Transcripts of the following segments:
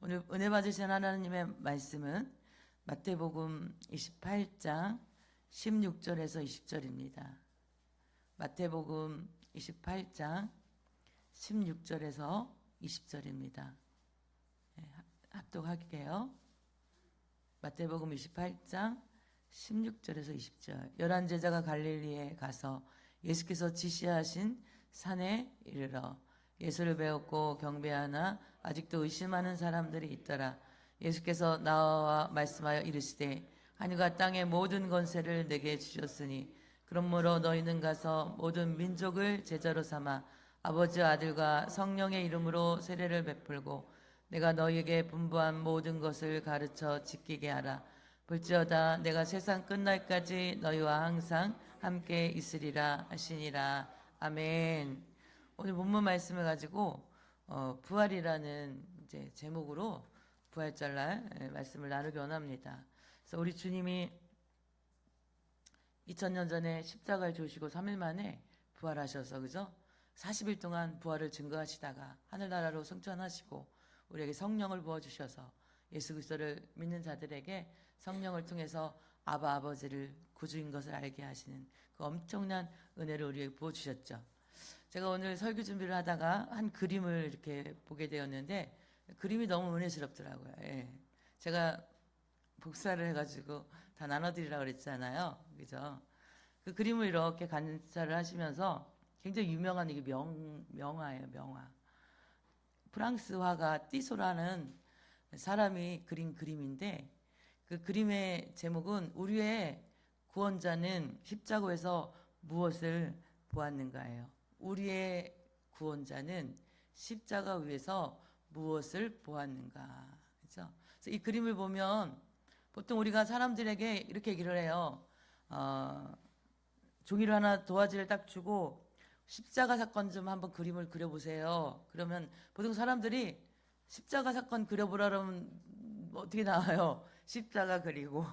오늘 은혜 받으신 하나님의 말씀은 마태복음 28장 16절에서 20절입니다. 마태복음 28장 16절에서 20절입니다. 합독할게요. 마태복음 28장 16절에서 20절. 11제자가 갈릴리에 가서 예수께서 지시하신 산에 이르러 예수를 배웠고 경배하나 아직도 의심하는 사람들이 있더라. 예수께서 나와 말씀하여 이르시되 하늘과 땅의 모든 권세를 내게 주셨으니 그러므로 너희는 가서 모든 민족을 제자로 삼아 아버지 아들과 성령의 이름으로 세례를 베풀고 내가 너희에게 분부한 모든 것을 가르쳐 지키게 하라. 볼지어다 내가 세상 끝날까지 너희와 항상 함께 있으리라 하시니라. 아멘. 오늘 본문 말씀을 가지고 부활이라는 이제 제목으로 부활절날 말씀을 나누기 원합니다. 그래서 우리 주님이 2000년 전에 십자가에 죽으시고 3일 만에 부활하셔서 그죠? 40일 동안 부활을 증거하시다가 하늘나라로 승천하시고 우리에게 성령을 부어주셔서 예수 그리스도를 믿는 자들에게 성령을 통해서 아바 아버지를 구주인 것을 알게 하시는 그 엄청난 은혜를 우리에게 부어주셨죠. 제가 오늘 설교 준비를 하다가 한 그림을 이렇게 보게 되었는데 그림이 너무 은혜스럽더라고요. 예. 제가 복사를 해가지고 다 나눠드리라고 그랬잖아요. 그죠? 그 그림을 이렇게 관찰을 하시면서 굉장히 유명한 이게 명화예요, 명화. 프랑스 화가 띠소라는 사람이 그린 그림인데 그 그림의 제목은 우리의 구원자는 십자가에서 무엇을 보았는가예요. 우리의 구원자는 십자가 위에서 무엇을 보았는가. 그렇죠? 그래서 이 그림을 보면 보통 우리가 사람들에게 이렇게 얘기를 해요. 종이를 하나 도화지를 딱 주고 십자가 사건 좀 한번 그림을 그려보세요. 그러면 보통 사람들이 십자가 사건 그려보라 그러면 어떻게 나와요? 십자가 그리고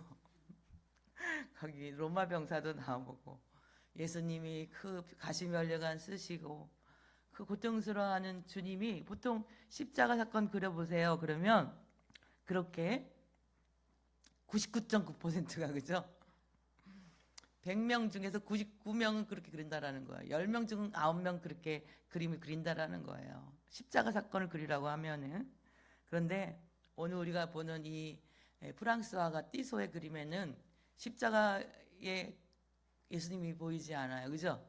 거기 로마 병사도 나오고 예수님이 그 가시며 열려간 쓰시고 그 고통스러워하는 주님이 보통 십자가 사건 그려보세요. 그러면 그렇게 99.9%가 그죠? 100명 중에서 99명은 그렇게 그린다라는 거예요. 10명 중 9명 그렇게 그림을 그린다라는 거예요. 십자가 사건을 그리라고 하면은. 그런데 오늘 우리가 보는 이 프랑스 화가 띠소의 그림에는 십자가에 예수님이 보이지 않아요. 그죠?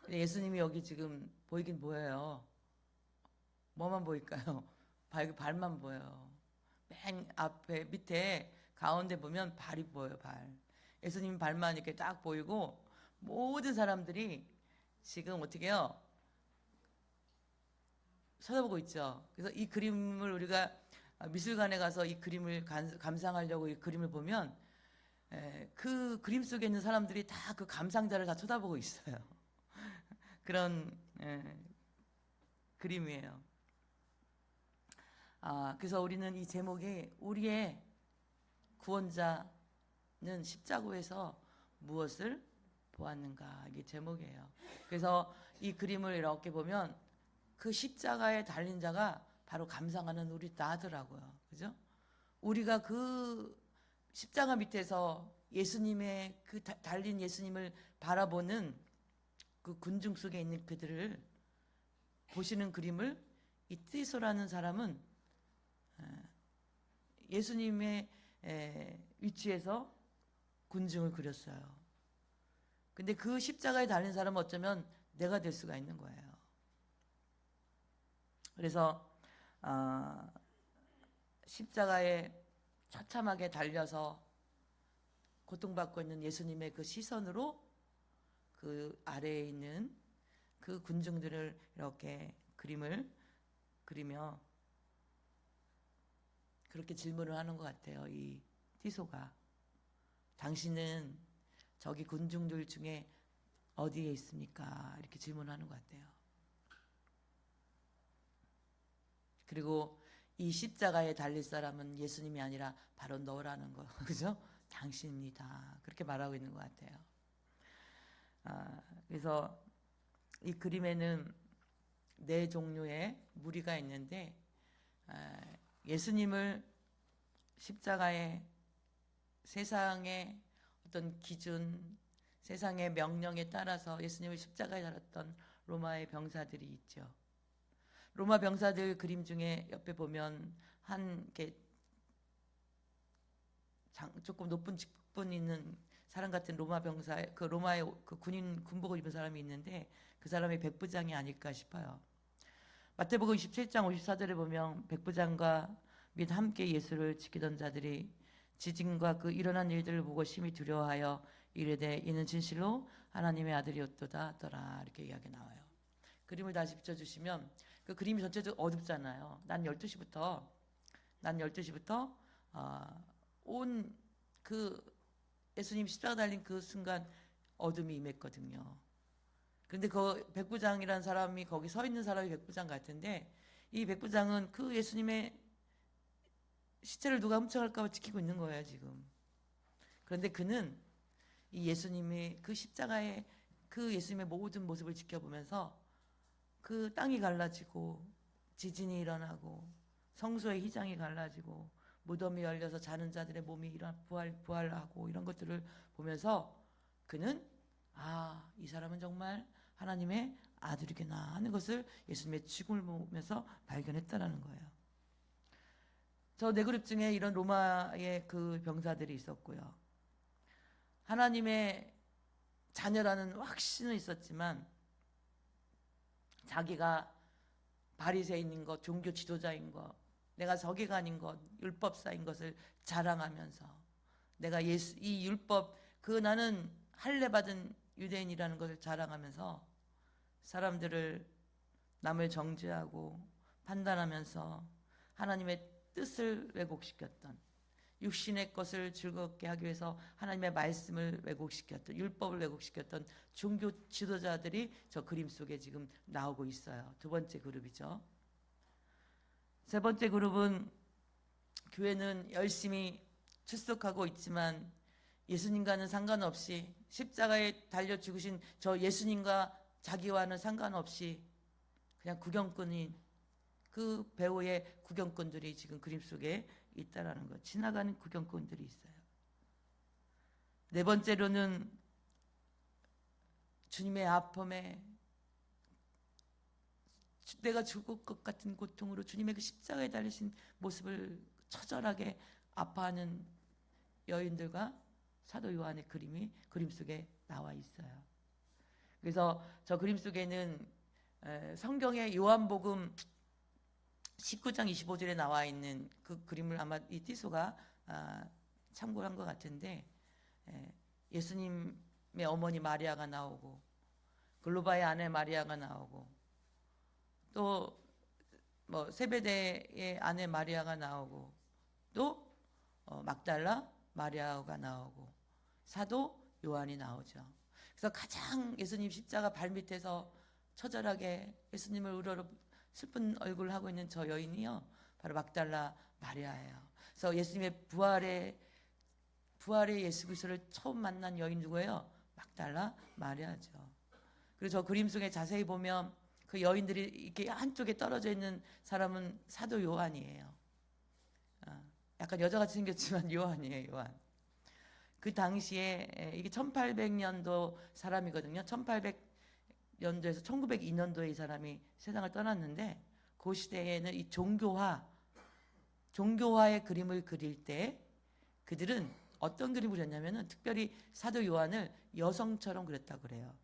예수님이 여기 지금 보이긴 보여요. 뭐만 보일까요? 발만 보여요. 맨 앞에 밑에 가운데 보면 발이 보여요. 발. 예수님 발만 이렇게 딱 보이고 모든 사람들이 지금 어떻게 해요? 쳐다보고 있죠. 그래서 이 그림을 우리가 미술관에 가서 이 그림을 감상하려고 이 그림을 보면 그 그림 속에 있는 사람들이 다 그 감상자를 다 쳐다보고 있어요. 그런 그림이에요. 그래서 우리는 이 제목이 우리의 구원자는 십자가에서 무엇을 보았는가 이게 제목이에요. 그래서 이 그림을 이렇게 보면 그 십자가에 달린 자가 바로 감상하는 우리 나더라고요. 그죠? 우리가 그 십자가 밑에서 예수님의 그 달린 예수님을 바라보는 그 군중 속에 있는 그들을 보시는 그림을 이 띠소라는 사람은 예수님의 위치에서 군중을 그렸어요. 근데 그 십자가에 달린 사람은 어쩌면 내가 될 수가 있는 거예요. 그래서 십자가에 처참하게 달려서 고통받고 있는 예수님의 그 시선으로 그 아래에 있는 그 군중들을 이렇게 그림을 그리며 그렇게 질문을 하는 것 같아요. 이 띠소가 당신은 저기 군중들 중에 어디에 있습니까? 이렇게 질문하는 것 같아요. 그리고 이 십자가에 달릴 사람은 예수님이 아니라 바로 너라는 거, 그죠? 당신입니다. 그렇게 말하고 있는 것 같아요. 그래서 이 그림에는 네 종류의 무리가 있는데 예수님을 십자가에 세상의 어떤 기준, 세상의 명령에 따라서 예수님을 십자가에 달았던 로마의 병사들이 있죠. 로마 병사들 그림 중에 옆에 보면 한 이렇게 조금 높은 직분 있는 사람 같은 로마 병사, 그 로마의 그 군인 군복을 입은 사람이 있는데 그 사람이 백부장이 아닐까 싶어요. 마태복음 17장 54절에 보면 백부장과 및 함께 예수를 지키던 자들이 지진과 그 일어난 일들을 보고 심히 두려워하여 이르되 이는 진실로 하나님의 아들이었도다 하더라, 이렇게 이야기 나와요. 그림을 다시 비춰주시면 그 그림이 전체적으로 어둡잖아요. 난 12시부터 온 그 예수님 십자가 달린 그 순간 어둠이 임했거든요. 그런데 그 백부장이라는 사람이 거기 서 있는 사람이 백부장 같은데 이 백부장은 그 예수님의 시체를 누가 훔쳐갈까 봐 지키고 있는 거예요 지금. 그런데 그는 이 예수님의 그 십자가의 그 예수님의 모든 모습을 지켜보면서 그 땅이 갈라지고 지진이 일어나고 성소의 휘장이 갈라지고 무덤이 열려서 자는 자들의 몸이 부활하고 이런 것들을 보면서 그는 이 사람은 정말 하나님의 아들이구나 하는 것을 예수님의 죽음을 보면서 발견했다라는 거예요. 저 네 그룹 중에 이런 로마의 그 병사들이 있었고요. 하나님의 자녀라는 확신은 있었지만 자기가 바리새인인 것, 종교 지도자인 것, 내가 서기관인 것, 율법사인 것을 자랑하면서 내가 이 율법 나는 할례 받은 유대인이라는 것을 자랑하면서 사람들을 남을 정죄하고 판단하면서 하나님의 뜻을 왜곡시켰던, 육신의 것을 즐겁게 하기 위해서 하나님의 말씀을 왜곡시켰던, 율법을 왜곡시켰던 종교 지도자들이 저 그림 속에 지금 나오고 있어요. 두 번째 그룹이죠. 세 번째 그룹은 교회는 열심히 출석하고 있지만 예수님과는 상관없이 십자가에 달려 죽으신 저 예수님과 자기와는 상관없이 그냥 구경꾼인 그 배우의 구경꾼들이 지금 그림 속에 있다라는 것. 지나가는 구경꾼들이 있어요. 네 번째로는 주님의 아픔에 내가 죽을 것 같은 고통으로 주님의 그 십자가에 달리신 모습을 처절하게 아파하는 여인들과 사도 요한의 그림 속에 나와 있어요. 그래서 저 그림 속에는 성경의 요한복음 19장 25절에 나와 있는 그 그림을 아마 이 티소가 참고를 한 것 같은데, 예수님의 어머니 마리아가 나오고 글로바의 아내 마리아가 나오고 또 뭐 세베대의 아내 마리아가 나오고 또 막달라 마리아가 나오고 사도 요한이 나오죠. 그래서 가장 예수님 십자가 발밑에서 처절하게 예수님을 우러러 슬픈 얼굴을 하고 있는 저 여인이요, 바로 막달라 마리아예요. 그래서 예수님의 부활의 예수 그리스도를 처음 만난 여인 누구예요? 막달라 마리아죠. 그리고 저 그림 속에 자세히 보면 그 여인들이 이렇게 한쪽에 떨어져 있는 사람은 사도 요한이에요. 약간 여자같이 생겼지만 요한이에요, 요한. 그 당시에 이게 1800년도 사람이거든요. 1800년도에서 1902년도에 이 사람이 세상을 떠났는데, 그 시대에는 이 종교화의 그림을 그릴 때 그들은 어떤 그림을 그렸냐면은 특별히 사도 요한을 여성처럼 그렸다고 그래요.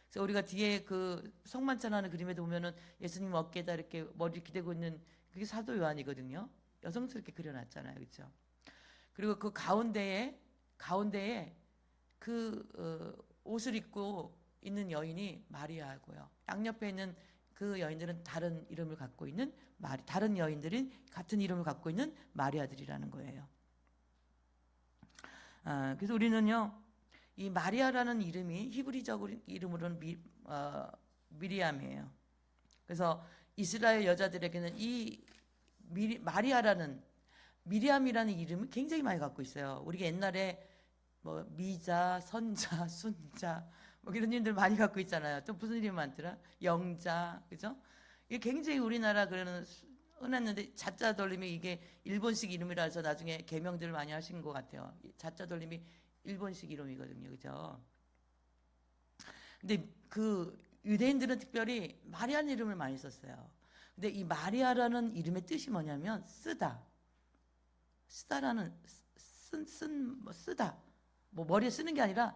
그래서 우리가 뒤에 그 성만찬하는 그림에도 보면은 예수님 어깨에다 이렇게 머리를 기대고 있는 그게 사도 요한이거든요. 여성스럽게 그려놨잖아요, 그렇죠? 그리고 그 가운데에 그 옷을 입고 있는 여인이 마리아고요. 양옆에 있는 그 여인들은 다른 이름을 갖고 있는 다른 여인들은 같은 이름을 갖고 있는 마리아들이라는 거예요. 그래서 우리는요, 이 마리아라는 이름이 히브리적 이름으로는 미리암이에요. 그래서 이스라엘 여자들에게는 이 미리암이라는 이름을 굉장히 많이 갖고 있어요. 우리가 옛날에 뭐 미자, 선자, 순자 뭐 이런 이름들 많이 갖고 있잖아요. 또 무슨 이름이 많더라? 영자, 그죠? 이게 굉장히 우리나라 그러는 흔했는데 자자 돌림이 이게 일본식 이름이라서 나중에 개명들을 많이 하신 것 같아요. 자자 돌림이 일본식 이름이거든요, 그죠? 근데 그 유대인들은 특별히 마리아는 이름을 많이 썼어요. 근데 이 마리아라는 이름의 뜻이 뭐냐면 쓰다라는 뭐 쓰다, 뭐 머리에 쓰는 게 아니라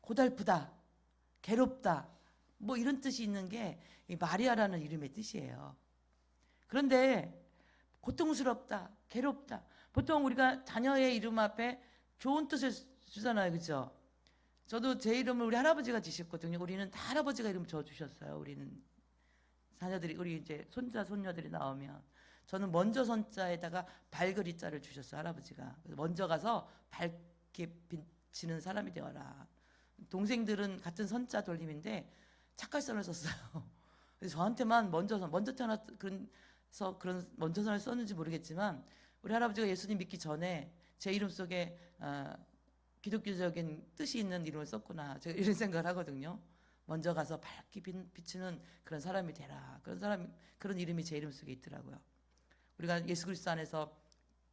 고달프다, 괴롭다, 뭐 이런 뜻이 있는 게 이 마리아라는 이름의 뜻이에요. 그런데 고통스럽다, 괴롭다. 보통 우리가 자녀의 이름 앞에 좋은 뜻을 주잖아요, 그죠? 저도 제 이름을 우리 할아버지가 지셨거든요. 우리는 다 할아버지가 이름 지어주셨어요. 우리는 자녀들이, 우리 이제 손자 손녀들이 나오면 저는 먼저 손자에다가 발그리자를 주셨어요, 할아버지가. 그래서 먼저 가서 밝게 비치는 사람이 되어라. 동생들은 같은 선자 돌림인데 착갈선을 썼어요. 그래서 저한테만 먼저 태어났 그래서 그런 먼저선을 썼는지 모르겠지만 우리 할아버지가 예수님 믿기 전에 제 이름 속에 기독교적인 뜻이 있는 이름을 썼구나, 제가 이런 생각을 하거든요. 먼저 가서 밝게 비추는 그런 사람이 되라. 그런 이름이 제 이름 속에 있더라고요. 우리가 예수 그리스도 안에서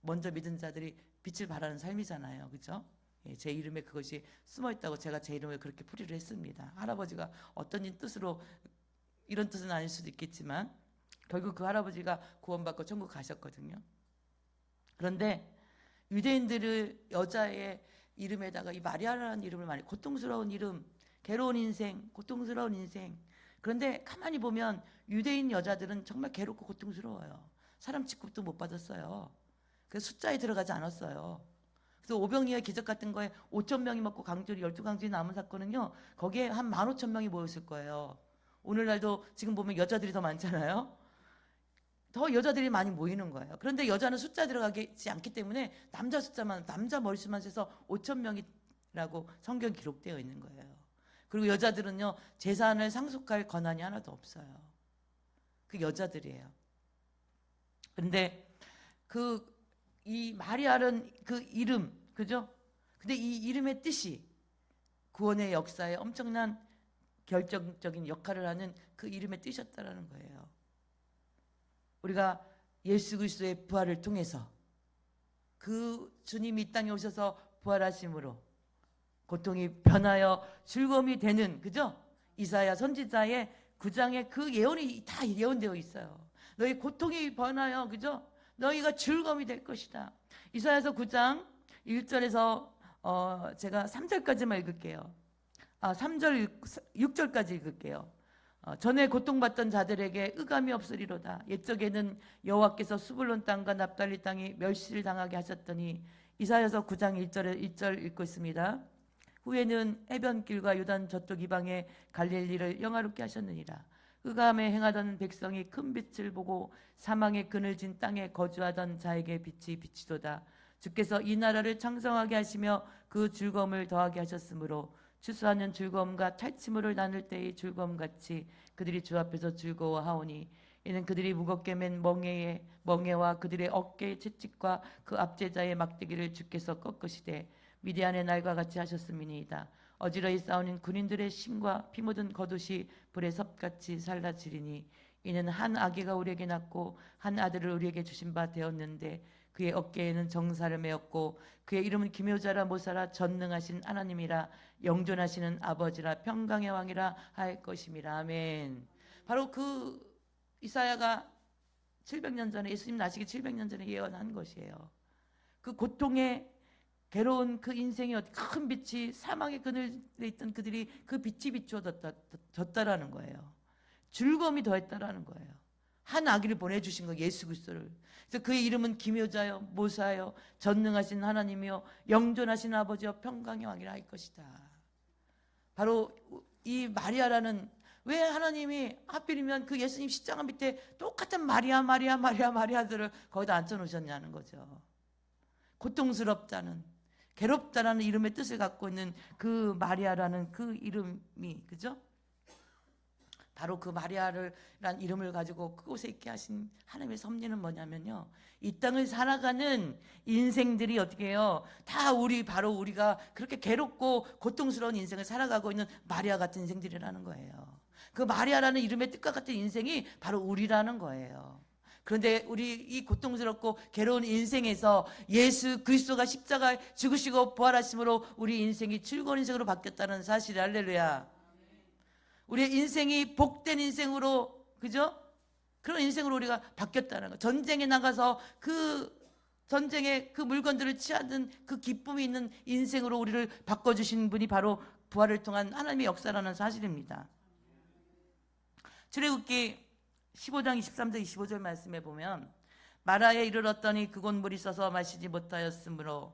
먼저 믿은 자들이 빛을 발하는 삶이잖아요, 그렇죠? 예, 제 이름에 그것이 숨어 있다고 제가 제 이름을 그렇게 풀이를 했습니다. 할아버지가 어떤 뜻으로, 이런 뜻은 아닐 수도 있겠지만 결국 그 할아버지가 구원받고 천국 가셨거든요. 그런데 유대인들을 여자의 이름에다가 이 마리아라는 이름을 많이, 고통스러운 이름, 괴로운 인생, 고통스러운 인생. 그런데 가만히 보면 유대인 여자들은 정말 괴롭고 고통스러워요. 사람 취급도 못 받았어요. 그래서 숫자에 들어가지 않았어요. 그래서 오병이어 기적 같은 거에 5천 명이 먹고 강줄이 12강줄이 남은 사건은요, 거기에 한 15,000명이 모였을 거예요. 오늘날도 지금 보면 여자들이 더 많잖아요. 더 여자들이 많이 모이는 거예요. 그런데 여자는 숫자 들어가지 않기 때문에 남자 머릿수만 세서 5,000명이라고 성경 기록되어 있는 거예요. 그리고 여자들은요, 재산을 상속할 권한이 하나도 없어요. 그 여자들이에요. 그런데 이 마리아는 그 이름, 그죠? 근데 이 이름의 뜻이 구원의 역사에 엄청난 결정적인 역할을 하는 그 이름의 뜻이었다라는 거예요. 우리가 예수 그리스도의 부활을 통해서 그 주님이 이 땅에 오셔서 부활하심으로 고통이 변하여 즐거움이 되는, 그죠? 이사야 선지자의 9장에 그 예언이 다 예언되어 있어요. 너희 고통이 변하여, 그죠? 너희가 즐거움이 될 것이다. 이사야서 9장 1절에서 제가 3절까지만 읽을게요. 3절 6절까지 읽을게요. 전에 고통받던 자들에게 의감이 없으리로다. 옛적에는 여호와께서 수불론 땅과 납달리 땅이 멸시를 당하게 하셨더니, 이사야서 9장 1절 읽고 있습니다. 후에는 해변길과 요단 저쪽 이방의 갈릴리를 영화롭게 하셨느니라. 흑암에 행하던 백성이 큰 빛을 보고 사망의 그늘진 땅에 거주하던 자에게 빛이 비치도다. 주께서 이 나라를 창성하게 하시며 그 즐거움을 더하게 하셨으므로 추수하는 즐거움과 탈취물을 나눌 때의 즐거움같이 그들이 주 앞에서 즐거워하오니, 이는 그들이 무겁게 맨 멍에와 그들의 어깨의 채찍과 그 압제자의 막대기를 주께서 꺾으시되 미디안의 날과 같이 하셨음이니이다. 어지러이 싸우는 군인들의 심과 피 묻은 겉옷이 불에 섭같이 살라지리니, 이는 한 아기가 우리에게 낳고 한 아들을 우리에게 주신 바 되었는데 그의 어깨에는 정사를 메었고 그의 이름은 기묘자라 모사라 전능하신 하나님이라 영존하시는 아버지라 평강의 왕이라 할 것임이라. 아멘. 바로 그 이사야가 700년 전에, 예수님 나시기 700년 전에 예언한 것이에요. 그 고통의 괴로운 그 인생의 큰 빛이 사망의 그늘에 있던 그들이 그 빛이 비추어졌다라는 거예요. 즐거움이 더했다라는 거예요. 한 아기를 보내주신 거, 예수 그리스도를. 그래서 그의 이름은 기묘자요 모사요 전능하신 하나님이요 영존하신 아버지요 평강의 왕이라 할 것이다. 바로 이 마리아라는, 왜 하나님이 하필이면 그 예수님 십자가 밑에 똑같은 마리아들을 거기다 앉혀놓으셨냐는 거죠. 고통스럽다는, 괴롭다라는 이름의 뜻을 갖고 있는 그 마리아라는 그 이름이, 그죠? 바로 그 마리아란 이름을 가지고 그곳에 있게 하신 하나님의 섭리는 뭐냐면요, 이 땅을 살아가는 인생들이 어떻게 해요? 다 바로 우리가 그렇게 괴롭고 고통스러운 인생을 살아가고 있는 마리아 같은 인생들이라는 거예요. 그 마리아라는 이름의 뜻과 같은 인생이 바로 우리라는 거예요. 그런데 우리 이 고통스럽고 괴로운 인생에서 예수 그리스도가 십자가에 죽으시고 부활하심으로 우리 인생이 즐거운 인생으로 바뀌었다는 사실. 할렐루야. 우리의 인생이 복된 인생으로, 그죠? 그런 인생으로 우리가 바뀌었다는 거. 전쟁에 나가서 그 전쟁에 그 물건들을 취하는 그 기쁨이 있는 인생으로 우리를 바꿔주신 분이 바로 부활을 통한 하나님의 역사라는 사실입니다. 출애굽기 15장 23절 25절 말씀에 보면 마라에 이르렀더니 그곳 물이 써서 마시지 못하겠으므로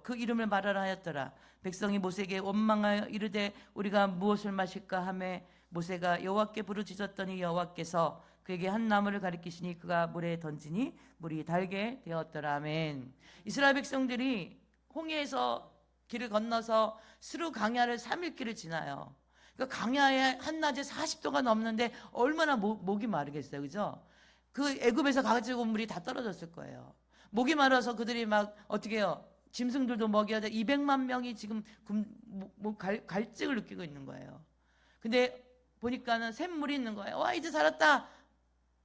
그 이름을 마라라 하였더라. 백성이 모세에게 원망하여 이르되 우리가 무엇을 마실까 하매 모세가 여호와께 부르짖었더니 여호와께서 그에게 한 나무를 가리키시니 그가 물에 던지니 물이 달게 되었더라. 아멘. 이스라엘 백성들이 홍해에서 길을 건너서 스루 강야를 3일 길을 지나요. 그 강야에 한낮에 40도가 넘는데 얼마나 목이 마르겠어요, 그죠? 그 애굽에서 가지고 온 물이 다 떨어졌을 거예요. 목이 마르서 그들이 막 어떻게 해요? 짐승들도 먹여야 돼. 200만 명이 지금 갈증을 느끼고 있는 거예요. 근데 보니까는 샘물이 있는 거예요. 와, 이제 살았다.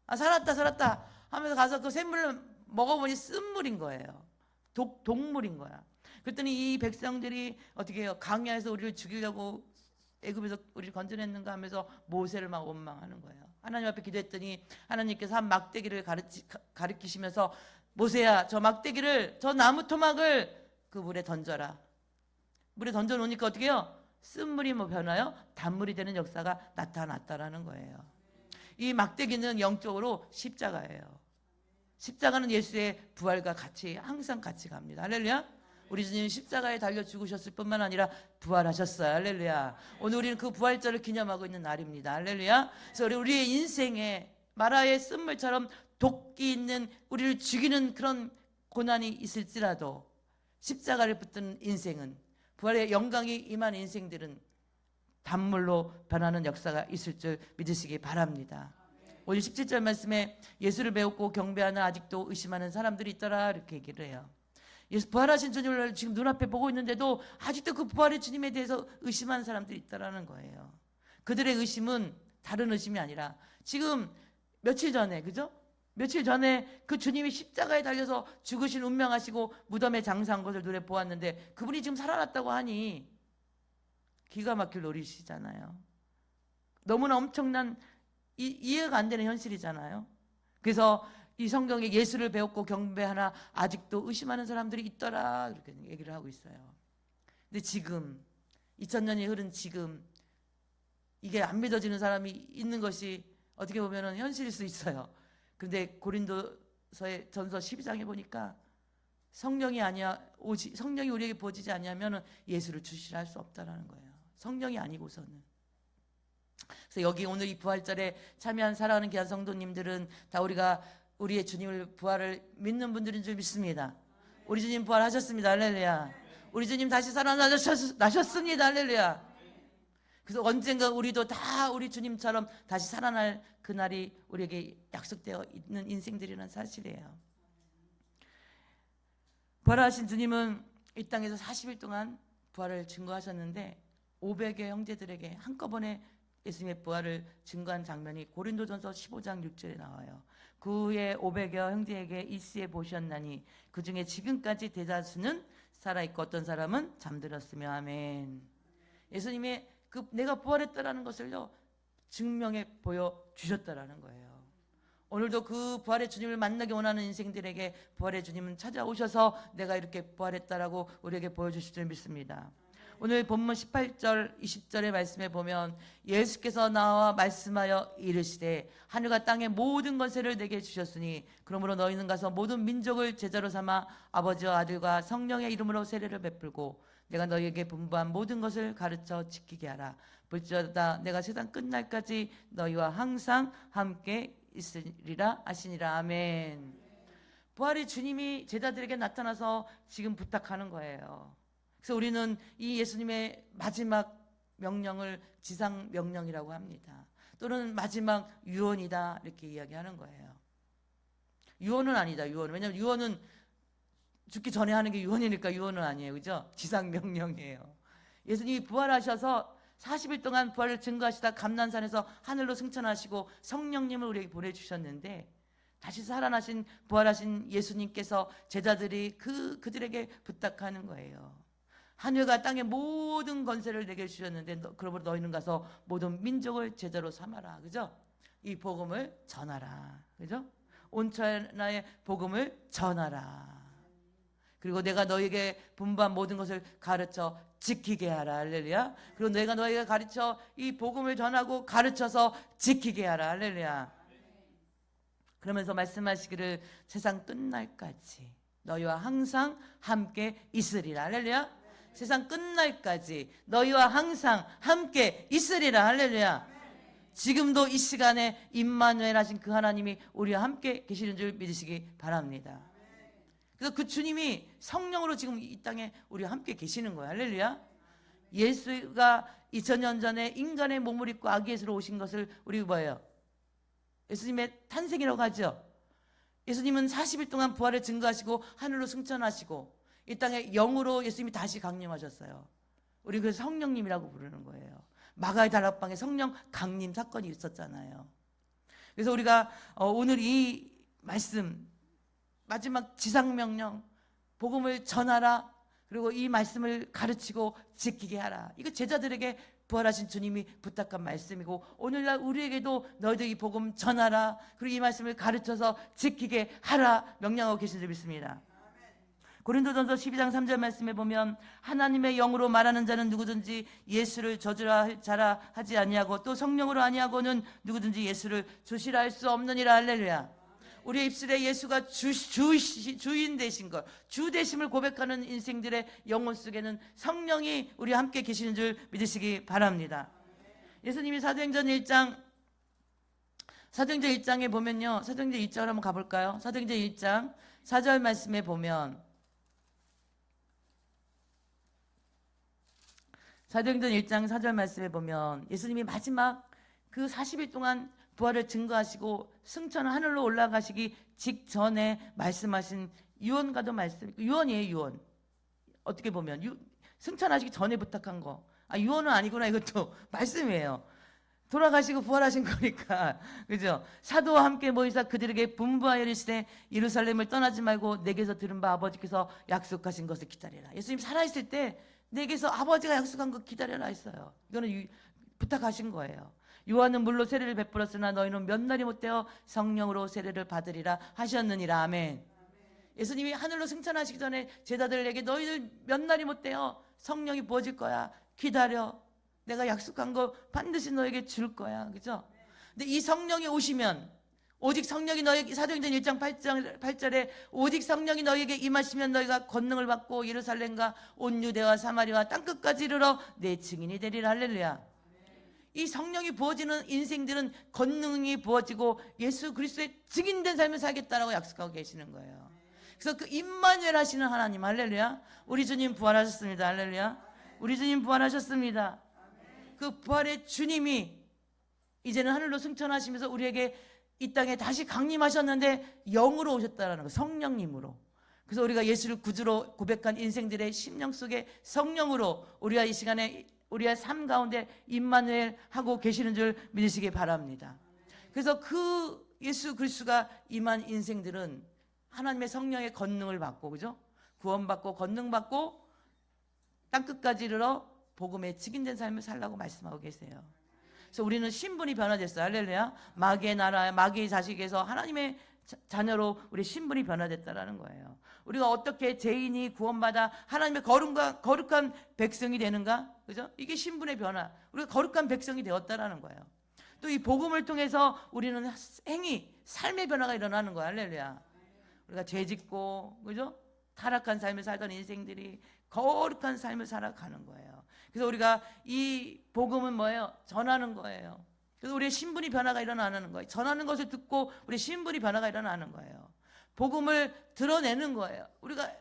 아, 살았다 하면서 가서 그 샘물을 먹어보니 쓴물인 거예요. 독물인 거야. 그랬더니 이 백성들이 어떻게 해요? 강야에서 우리를 죽이려고 애굽에서 우리를 건져냈는가 하면서 모세를 막 원망하는 거예요. 하나님 앞에 기도했더니 하나님께서 한 막대기를 가리키시면서 모세야, 저 막대기를, 저 나무 토막을 그 물에 던져라. 물에 던져 놓으니까 어떻게 해요? 쓴물이 뭐 변하여 단물이 되는 역사가 나타났다라는 거예요. 이 막대기는 영적으로 십자가예요. 십자가는 예수의 부활과 같이 항상 같이 갑니다. 할렐루야. 우리 주님 십자가에 달려 죽으셨을 뿐만 아니라 부활하셨어요. 할렐루야. 오늘 우리는 그 부활절을 기념하고 있는 날입니다. 할렐루야. 그래서 우리의 인생에 마라의 쓴물처럼 독기 있는 우리를 죽이는 그런 고난이 있을지라도 십자가를 붙든 인생은, 부활의 영광이 임한 인생들은 단물로 변하는 역사가 있을 줄 믿으시기 바랍니다. 오늘 17절 말씀에 예수를 배웠고 경배하는 아직도 의심하는 사람들이 있더라 이렇게 얘기를 해요. 예수 부활하신 주님을 지금 눈앞에 보고 있는데도 아직도 그 부활의 주님에 대해서 의심하는 사람들이 있다라는 거예요. 그들의 의심은 다른 의심이 아니라 지금 며칠 전에, 그죠? 며칠 전에 그 주님이 십자가에 달려서 죽으신 운명하시고 무덤에 장사한 것을 눈에 보았는데 그분이 지금 살아났다고 하니 기가 막힐 노릇이잖아요. 너무나 엄청난 이해가 안 되는 현실이잖아요. 그래서 이 성경에 예수를 배웠고 경배하나 아직도 의심하는 사람들이 있더라 이렇게 얘기를 하고 있어요. 근데 지금 2000년이 흐른 지금 이게 안 믿어지는 사람이 있는 것이 어떻게 보면 현실일 수 있어요. 그런데 고린도서의 전서 12장에 보니까 성령이 우리에게 부어지지 아니하면 예수를 주시라 할 수 없다라는 거예요. 성령이 아니고서는. 그래서 여기 오늘 이 부활절에 참여한 사랑하는 귀한 성도님들은 다 우리의 주님을 부활을 믿는 분들인 줄 믿습니다. 우리 주님 부활하셨습니다. 할렐루야. 우리 주님 다시 살아나셨습니다. 할렐루야. 그래서 언젠가 우리도 다 우리 주님처럼 다시 살아날 그날이 우리에게 약속되어 있는 인생들이라는 사실이에요. 부활하신 주님은 이 땅에서 40일 동안 부활을 증거하셨는데 500여 형제들에게 한꺼번에 예수님의 부활을 증거한 장면이 고린도전서 15장 6절에 나와요. 그의 500여 형제에게 일시에 보셨나니 그 중에 지금까지 대다수는 살아있고 어떤 사람은 잠들었으며. 아멘. 예수님의 내가 부활했다라는 것을요 증명해 보여주셨다라는 거예요. 오늘도 그 부활의 주님을 만나기 원하는 인생들에게 부활의 주님은 찾아오셔서 내가 이렇게 부활했다라고 우리에게 보여주실 줄 믿습니다. 오늘 본문 18절 20절의 말씀에 보면 예수께서 나와 말씀하여 이르시되 하늘과 땅의 모든 권세를 내게 주셨으니 그러므로 너희는 가서 모든 민족을 제자로 삼아 아버지와 아들과 성령의 이름으로 세례를 베풀고 내가 너희에게 분부한 모든 것을 가르쳐 지키게 하라. 볼지어다 내가 세상 끝날까지 너희와 항상 함께 있으리라 하시니라. 아멘. 부활의 주님이 제자들에게 나타나서 지금 부탁하는 거예요. 그래서 우리는 이 예수님의 마지막 명령을 지상 명령이라고 합니다. 또는 마지막 유언이다 이렇게 이야기하는 거예요. 유언은 아니다. 왜냐하면 유언은 죽기 전에 하는 게 유언이니까 유언은 아니에요. 그죠? 지상 명령이에요. 예수님이 부활하셔서 40일 동안 부활을 증거하시다 감난산에서 하늘로 승천하시고 성령님을 우리에게 보내주셨는데 다시 살아나신 부활하신 예수님께서 제자들이 그들에게 부탁하는 거예요. 하늘과 땅의 모든 권세를 내게 주셨는데 그러므로 너희는 가서 모든 민족을 제자로 삼아라. 그죠? 이 복음을 전하라. 그죠? 온 천하의 복음을 전하라. 그리고 내가 너에게 분부한 모든 것을 가르쳐 지키게 하라. 할렐루야. 그리고 내가 너에게 가르쳐 이 복음을 전하고 가르쳐서 지키게 하라. 할렐루야. 그러면서 말씀하시기를 세상 끝날까지 너희와 항상 함께 있으리라. 할렐루야. 세상 끝날까지 너희와 항상 함께 있으리라. 할렐루야. 지금도 이 시간에 임마누엘 하신 그 하나님이 우리와 함께 계시는 줄 믿으시기 바랍니다. 그래서 그 주님이 성령으로 지금 이 땅에 우리와 함께 계시는 거예요. 할렐루야. 예수가 2000년 전에 인간의 몸을 입고 아기 예수로 오신 것을 우리 뭐예요? 예수님의 탄생이라고 하죠. 예수님은 40일 동안 부활을 증거하시고 하늘로 승천하시고 이 땅에 영으로 예수님이 다시 강림하셨어요. 우리 그래서 성령님이라고 부르는 거예요. 마가의 다락방에 성령 강림 사건이 있었잖아요. 그래서 우리가 오늘 이 말씀 마지막 지상명령 복음을 전하라. 그리고 이 말씀을 가르치고 지키게 하라. 이거 제자들에게 부활하신 주님이 부탁한 말씀이고 오늘날 우리에게도 너희들 이 복음 전하라. 그리고 이 말씀을 가르쳐서 지키게 하라 명령하고 계신 줄 믿습니다. 고린도전서 12장 3절 말씀에 보면 하나님의 영으로 말하는 자는 누구든지 예수를 저주라 자라 하지 아니하고 또 성령으로 아니하고는 누구든지 예수를 주시라 할 수 없느니라. 할렐루야. 우리의 입술에 예수가 주인 되신 것, 주 되심을 고백하는 인생들의 영혼 속에는 성령이 우리와 함께 계시는 줄 믿으시기 바랍니다. 예수님이 사도행전 1장에 보면요. 사도행전 1장을 한번 가볼까요? 사도행전 1장 4절 말씀에 보면 사도행전 1장 4절 말씀에 보면 예수님이 마지막 그 40일 동안 부활을 증거하시고 승천 하늘로 올라가시기 직전에 말씀하신 유언과도 말씀, 유언이에요. 유언. 어떻게 보면 승천하시기 전에 부탁한 거. 유언은 아니구나. 이것도 말씀이에요. 돌아가시고 부활하신 거니까. 그죠? 사도와 함께 모이사 그들에게 분부하여 이르시되 예루살렘을 떠나지 말고 내게서 들은 바 아버지께서 약속하신 것을 기다리라. 예수님 살아있을 때 내게서 아버지가 약속한 거 기다려라 했어요. 이거는 부탁하신 거예요. 요한은 물로 세례를 베풀었으나 너희는 몇 날이 못되어 성령으로 세례를 받으리라 하셨느니라. 아멘. 예수님이 하늘로 승천하시기 전에 제자들에게 너희들 몇 날이 못되어 성령이 부어질 거야. 기다려. 내가 약속한 거 반드시 너에게 줄 거야. 그죠? 근데 이 성령이 오시면 오직 성령이 너에게 사도행전 1장 8절에 오직 성령이 너에게 임하시면 너희가 권능을 받고 예루살렘과 온 유대와 사마리아 땅끝까지 이르러 내 증인이 되리라. 할렐루야. 이 성령이 부어지는 인생들은 권능이 부어지고 예수 그리스도의 증인된 삶을 살겠다라고 약속하고 계시는 거예요. 그래서 그 임마누엘 하시는 하나님. 할렐루야. 우리 주님 부활하셨습니다. 할렐루야. 우리 주님 부활하셨습니다. 그 부활의 주님이 이제는 하늘로 승천하시면서 우리에게 이 땅에 다시 강림하셨는데 영으로 오셨다라는 거. 성령님으로. 그래서 우리가 예수를 구주로 고백한 인생들의 심령 속에 성령으로 우리가 이 시간에 우리의 삶 가운데 임마누엘 하고 계시는 줄 믿으시기 바랍니다. 그래서 그 예수 그리스도가 임한 인생들은 하나님의 성령의 권능을 받고, 그죠? 구원받고 권능받고 땅끝까지 이르러 복음에 직인된 삶을 살라고 말씀하고 계세요. 그래서 우리는 신분이 변화됐어요. 할렐루야. 마귀의 나라, 마귀의 자식에서 하나님의 자녀로 우리 신분이 변화됐다라는 거예요. 우리가 어떻게 죄인이 구원받아 하나님의 거룩한 백성이 되는가? 그죠? 이게 신분의 변화. 우리가 거룩한 백성이 되었다라는 거예요. 또 이 복음을 통해서 우리는 삶의 변화가 일어나는 거야. 할렐루야. 우리가 죄 짓고, 그죠? 타락한 삶을 살던 인생들이 거룩한 삶을 살아가는 거예요. 그래서 우리가 이 복음은 뭐예요? 전하는 거예요. 그래서 우리의 신분이 변화가 일어나는 거예요. 전하는 것을 듣고 우리 신분이 변화가 일어나는 거예요. 복음을 드러내는 거예요.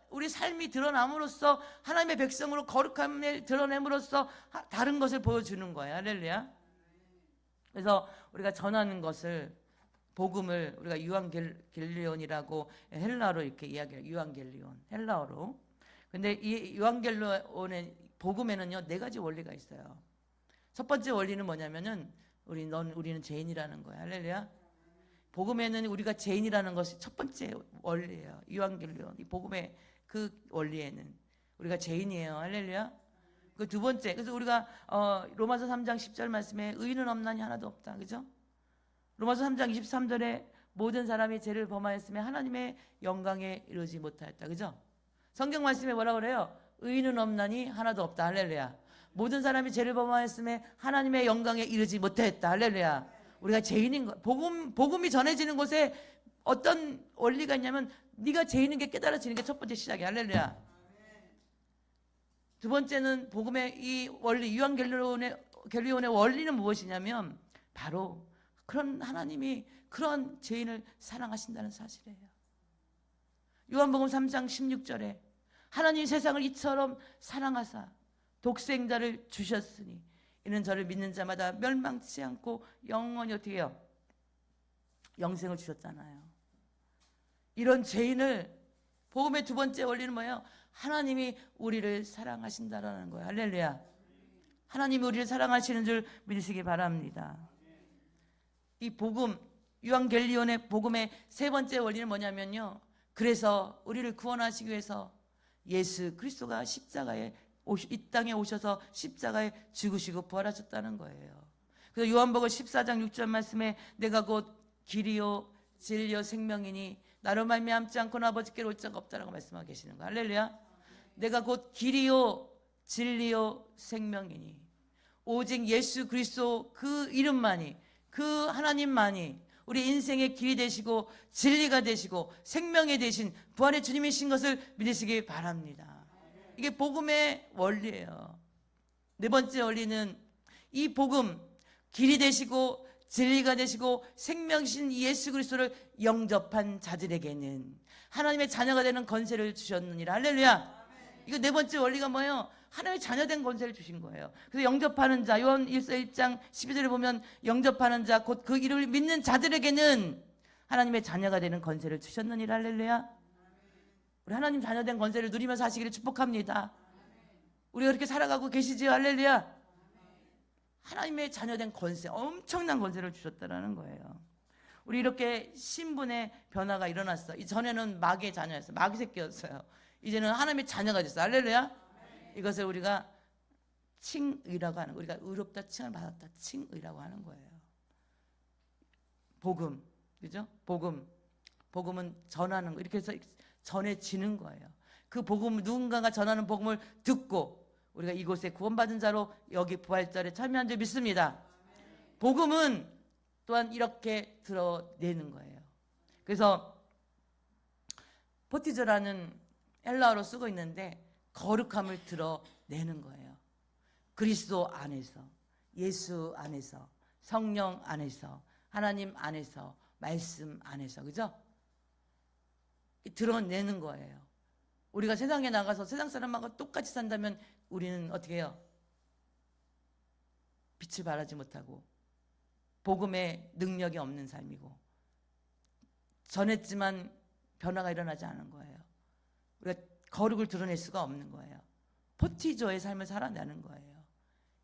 우리 삶이 드러남으로써 하나님의 백성으로 거룩함을 드러냄으로써 다른 것을 보여주는 거예요. 할렐루야. 그래서 우리가 전하는 것을 복음을 우리가 유앙겔리온이라고 헬라어로 이렇게 이야기해요. 유앙겔리온 헬라어로. 근데 이 유앙겔리온의 복음에는요 4가지 원리가 있어요. 첫 번째 원리는 뭐냐면은 우리는 죄인이라는 거야. 할렐루야. 복음에는 우리가 죄인이라는 것이 첫 번째 원리예요. 이완겔리온 이 복음의 그 원리에는 우리가 죄인이에요. 할렐루야. 그 두 번째, 그래서 우리가 로마서 3장 10절 말씀에 의인은 없나니 하나도 없다. 그죠? 로마서 3장 23절에 모든 사람이 죄를 범하였으며 하나님의 영광에 이르지 못하였다. 그죠? 성경 말씀에 뭐라고 그래요? 의인은 없나니 하나도 없다. 할렐루야. 모든 사람이 죄를 범하였음에 하나님의 영광에 이르지 못하였다. 할렐루야. 우리가 죄인인 거. 복음이 전해지는 곳에 어떤 원리가 있냐면 네가 죄인인 게 깨달아지는 게 첫 번째 시작이야. 할렐루야. 두 번째는 복음의 이 원리, 유한겔리온의 원리는 무엇이냐면 바로 그런 하나님이 그런 죄인을 사랑하신다는 사실이에요. 요한복음 3장 16절에 하나님 세상을 이처럼 사랑하사 독생자를 주셨으니 이는 저를 믿는 자마다 멸망치 않고 영원히 어떻게 해요? 영생을 주셨잖아요. 이런 죄인을 복음의 두 번째 원리는 뭐예요? 하나님이 우리를 사랑하신다라는 거예요. 할렐루야. 하나님이 우리를 사랑하시는 줄 믿으시기 바랍니다. 이 복음, 유한겔리온의 복음의 세 번째 원리는 뭐냐면요. 그래서 우리를 구원하시기 위해서 예수 그리스도가 이 땅에 오셔서 십자가에 죽으시고 부활하셨다는 거예요. 그래서 요한복음 14장 6절 말씀에 내가 곧 길이요 진리요 생명이니 나로 말미암지 않고는 아버지께로 올 자가 없다라고 말씀하고 계시는 거예요. 할렐루야. 내가 곧 길이요 진리요 생명이니 오직 예수 그리스도 그 이름만이 그 하나님만이 우리 인생의 길이 되시고 진리가 되시고 생명이 되신 부활의 주님이신 것을 믿으시기 바랍니다. 이게 복음의 원리예요. 네 번째 원리는 이 복음 길이 되시고 진리가 되시고 생명이신 예수 그리스도를 영접한 자들에게는 하나님의 자녀가 되는 권세를 주셨느니라. 할렐루야. 이거 네 번째 원리가 뭐예요? 하나님의 자녀된 권세를 주신 거예요. 그래서 영접하는 자, 요한 1장 12절에 보면 영접하는 자, 곧 그 이름을 믿는 자들에게는 하나님의 자녀가 되는 권세를 주셨느니라. 할렐루야. 우리 하나님 자녀된 권세를 누리면서 사시기를 축복합니다. 우리가 그렇게 살아가고 계시지요. 할렐루야. 하나님의 자녀된 권세, 엄청난 권세를 주셨다라는 거예요. 우리 이렇게 신분의 변화가 일어났어. 이전에는 마귀의 자녀였어요. 마귀 새끼였어요. 이제는 하나님의 자녀가 됐어. 할렐루야. 이것을 우리가 칭의라고 하는 거예요. 우리가 의롭다 칭을 받았다. 칭의라고 하는 거예요. 복음, 그죠? 복음은 전하는 거. 이렇게 해서 전해지는 거예요. 그 복음을 누군가가 전하는 복음을 듣고 우리가 이곳에 구원받은 자로 여기 부활절에 참여한 줄 믿습니다. 복음은 또한 이렇게 드러내는 거예요. 그래서 포티저라는 헬라어로 쓰고 있는데 거룩함을 드러내는 거예요. 그리스도 안에서, 예수 안에서, 성령 안에서, 하나님 안에서, 말씀 안에서, 그죠? 드러내는 거예요. 우리가 세상에 나가서 세상 사람하고 똑같이 산다면 우리는 어떻게 해요? 빛을 발하지 못하고 복음의 능력이 없는 삶이고 전했지만 변화가 일어나지 않은 거예요. 우리가 거룩을 드러낼 수가 없는 거예요. 포티저의 삶을 살아내는 거예요.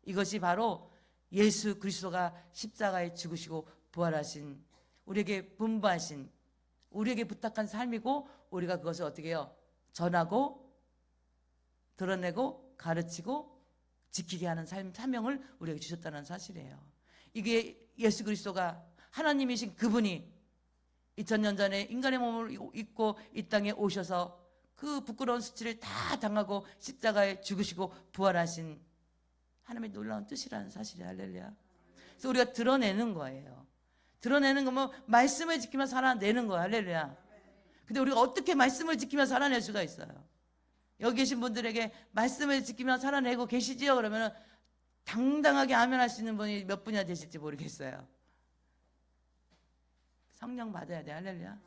이것이 바로 예수 그리스도가 십자가에 죽으시고 부활하신 우리에게 분부하신 우리에게 부탁한 삶이고 우리가 그것을 어떻게 해요? 전하고 드러내고 가르치고 지키게 하는 사명을 우리에게 주셨다는 사실이에요. 이게 예수 그리스도가 하나님이신 그분이 2000년 전에 인간의 몸을 입고 이 땅에 오셔서 그 부끄러운 수치를 다 당하고 십자가에 죽으시고 부활하신 하나님의 놀라운 뜻이라는 사실이에요. 할렐루야. 그래서 우리가 드러내는 거예요. 드러내는 거 뭐 말씀을 지키며 살아내는 거예요. 할렐루야. 근데 우리가 어떻게 말씀을 지키며 살아낼 수가 있어요? 여기 계신 분들에게 말씀을 지키며 살아내고 계시지요? 그러면 당당하게 아멘할 수 있는 분이 몇 분이나 되실지 모르겠어요. 성령 받아야 돼. 할렐루야.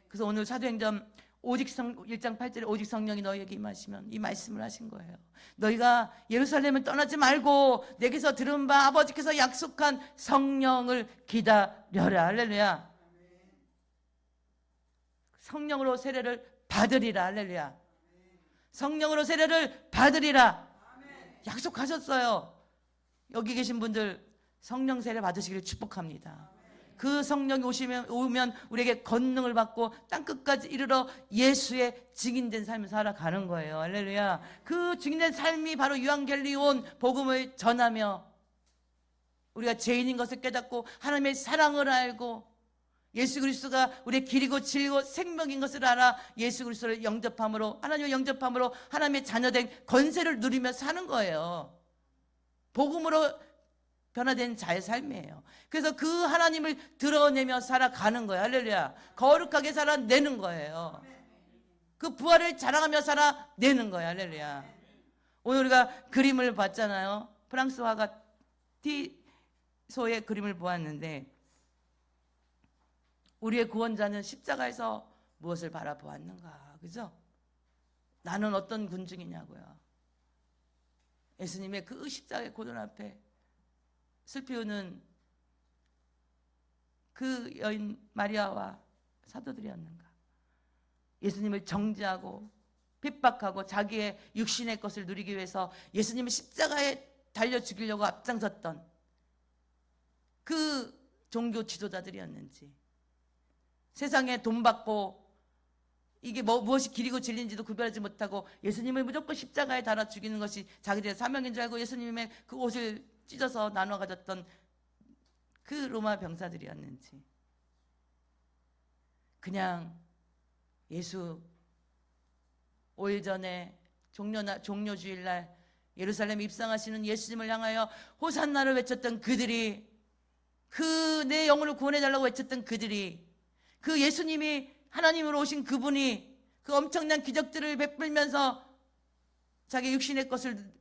그래서 오늘 사도행전 1장 8절에 오직 성령이 너희에게 임하시면 이 말씀을 하신 거예요. 너희가 예루살렘을 떠나지 말고 내게서 들은 바 아버지께서 약속한 성령을 기다려라. 할렐루야. 성령으로 세례를 받으리라. 할렐루야. 성령으로 세례를 받으리라. 약속하셨어요. 여기 계신 분들 성령 세례 받으시기를 축복합니다. 그 성령이 오면 우리에게 권능을 받고 땅끝까지 이르러 예수의 증인된 삶을 살아가는 거예요. 할렐루야. 그 증인된 삶이 바로 유앙겔리온 복음을 전하며 우리가 죄인인 것을 깨닫고 하나님의 사랑을 알고 예수 그리스도가 우리의 길이고 진리고 생명인 것을 알아 예수 그리스도를 영접함으로, 하나님을 영접함으로 하나님의 자녀된 권세를 누리며 사는 거예요. 복음으로 변화된 자의 삶이에요. 그래서 그 하나님을 드러내며 살아가는 거예요. 할렐루야. 거룩하게 살아내는 거예요. 그 부활을 자랑하며 살아내는 거예요. 할렐루야. 오늘 우리가 그림을 봤잖아요. 프랑스 화가 티소의 그림을 보았는데, 우리의 구원자는 십자가에서 무엇을 바라보았는가? 그죠? 나는 어떤 군중이냐고요. 예수님의 그 십자가의 고난 앞에 슬피 우는 그 여인 마리아와 사도들이었는가? 예수님을 정죄하고 핍박하고 자기의 육신의 것을 누리기 위해서 예수님을 십자가에 달려 죽이려고 앞장섰던 그 종교 지도자들이었는지, 세상에 돈 받고 이게 무엇이 길이고 진리인지도 구별하지 못하고 예수님을 무조건 십자가에 달아 죽이는 것이 자기들의 사명인 줄 알고 예수님의 그 옷을 찢어서 나눠 가졌던 그 로마 병사들이었는지, 그냥 예수 5일 전에 종료주일날 예루살렘에 입성하시는 예수님을 향하여 호산나를 외쳤던 그들이, 그 내 영혼을 구원해달라고 외쳤던 그들이, 그 예수님이 하나님으로 오신 그분이 그 엄청난 기적들을 베풀면서 자기 육신의 것을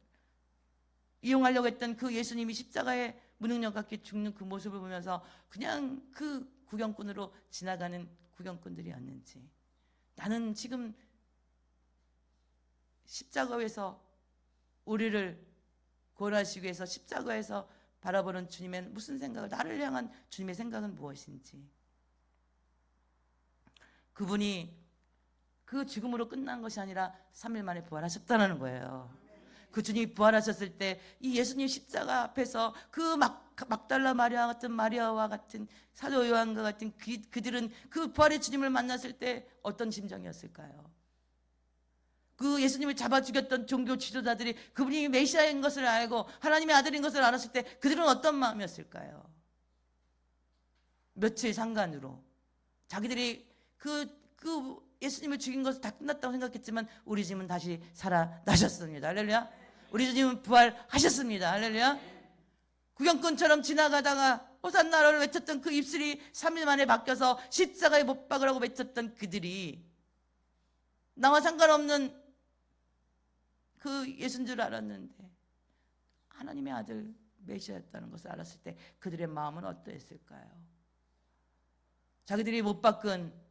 이용하려고 했던 그 예수님이 십자가에 무능력 같게 죽는 그 모습을 보면서 그냥 그 구경꾼으로 지나가는 구경꾼들이었는지, 나는 지금 십자가에서 우리를 구원하시기 위해서 십자가에서 바라보는 주님의 무슨 생각을, 나를 향한 주님의 생각은 무엇인지, 그분이 그 죽음으로 끝난 것이 아니라 3일 만에 부활하셨다는 거예요. 그 주님이 부활하셨을 때 이 예수님 십자가 앞에서 그 막달라 마리아 같은 마리아와 같은 사도 요한과 같은 그들은 그 부활의 주님을 만났을 때 어떤 심정이었을까요? 그 예수님을 잡아 죽였던 종교 지도자들이 그분이 메시아인 것을 알고 하나님의 아들인 것을 알았을 때 그들은 어떤 마음이었을까요? 며칠 상간으로 자기들이 그 예수님을 죽인 것은 다 끝났다고 생각했지만 우리 주님은 다시 살아나셨습니다. 할렐루야. 우리 주님은 부활하셨습니다. 할렐루야. 구경꾼처럼 지나가다가 호산나를 외쳤던 그 입술이 3일 만에 바뀌어서 십자가에 못 박으라고 외쳤던 그들이 나와 상관없는 그 예수인 줄 알았는데 하나님의 아들 메시아였다는 것을 알았을 때 그들의 마음은 어떠했을까요? 자기들이 못 박은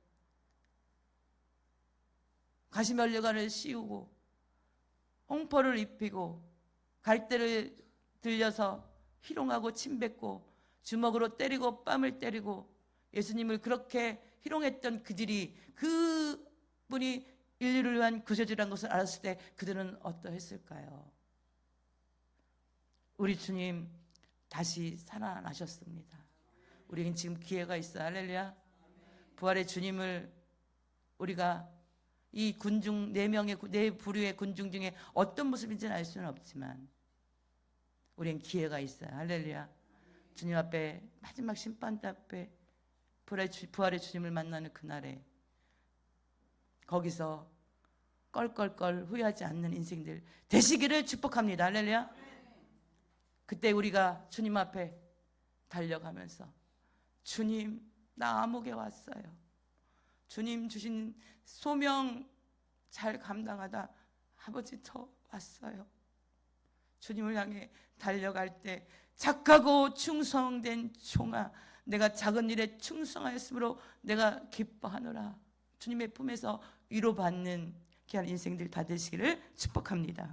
가시면류관을 씌우고 홍포를 입히고 갈대를 들려서 희롱하고 침뱉고 주먹으로 때리고 뺨을 때리고 예수님을 그렇게 희롱했던 그들이 그분이 인류를 위한 구세주라는 것을 알았을 때 그들은 어떠했을까요? 우리 주님 다시 살아나셨습니다. 우리는 지금 기회가 있어요. 할렐루야. 부활의 주님을 우리가 이 군중 4명의 네 부류의 군중 중에 어떤 모습인지는 알 수는 없지만 우리는 기회가 있어요. 할렐루야. 주님 앞에 마지막 심판대 앞에 부활의 주님을 만나는 그날에 거기서 껄껄껄 후회하지 않는 인생들 되시기를 축복합니다. 할렐루야. 그때 우리가 주님 앞에 달려가면서 주님 나 암흑에 왔어요. 주님 주신 소명 잘 감당하다 아버지 저 왔어요. 주님을 향해 달려갈 때 착하고 충성된 종아 내가 작은 일에 충성하였으므로 내가 기뻐하노라. 주님의 품에서 위로받는 귀한 인생들 다 되시기를 축복합니다.